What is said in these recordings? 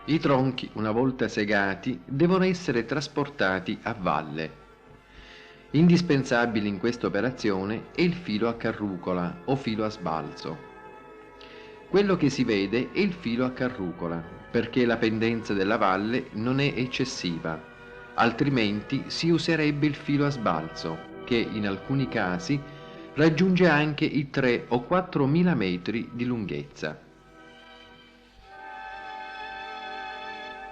I tronchi, una volta segati, devono essere trasportati a valle. Indispensabile in questa operazione è il filo a carrucola o filo a sbalzo. Quello che si vede è il filo a carrucola, perché la pendenza della valle non è eccessiva, altrimenti si userebbe il filo a sbalzo, che in alcuni casi raggiunge anche i 3 o 4 mila metri di lunghezza.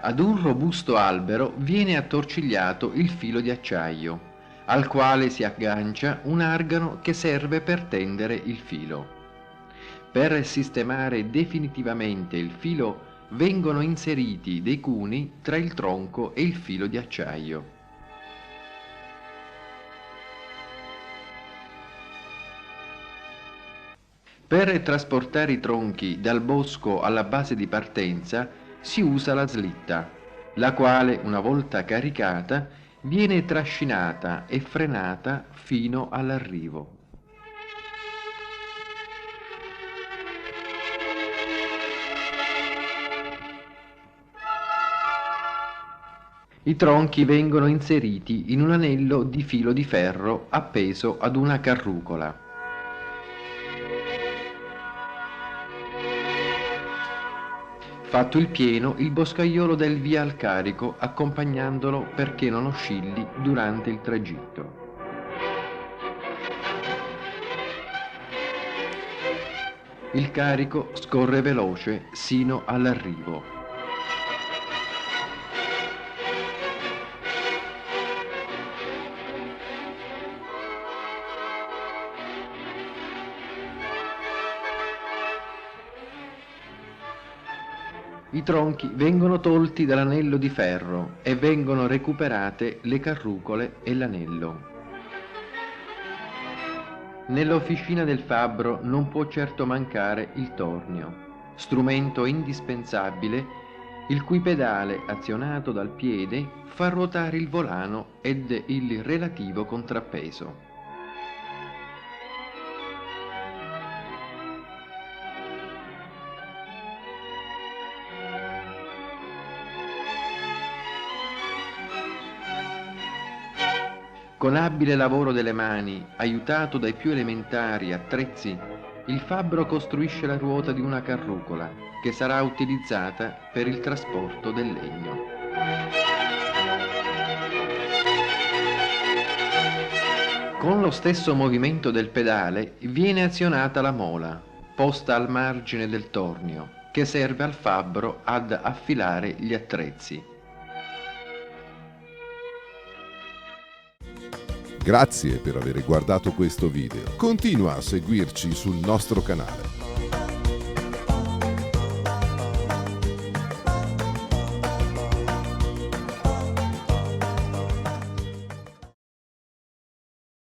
Ad un robusto albero viene attorcigliato il filo di acciaio, al quale si aggancia un argano che serve per tendere il filo. Per sistemare definitivamente il filo vengono inseriti dei cuni tra il tronco e il filo di acciaio. Per trasportare i tronchi dal bosco alla base di partenza si usa la slitta, la quale, una volta caricata, viene trascinata e frenata fino all'arrivo. I tronchi vengono inseriti in un anello di filo di ferro appeso ad una carrucola. Fatto il pieno, il boscaiolo dà il via al carico, accompagnandolo perché non oscilli durante il tragitto. Il carico scorre veloce sino all'arrivo. I tronchi vengono tolti dall'anello di ferro e vengono recuperate le carrucole e l'anello. Nell'officina del fabbro non può certo mancare il tornio, strumento indispensabile il cui pedale, azionato dal piede, fa ruotare il volano ed il relativo contrappeso. Con abile lavoro delle mani, aiutato dai più elementari attrezzi, il fabbro costruisce la ruota di una carrucola che sarà utilizzata per il trasporto del legno. Con lo stesso movimento del pedale viene azionata la mola, posta al margine del tornio, che serve al fabbro ad affilare gli attrezzi. Grazie per aver guardato questo video. Continua a seguirci sul nostro canale.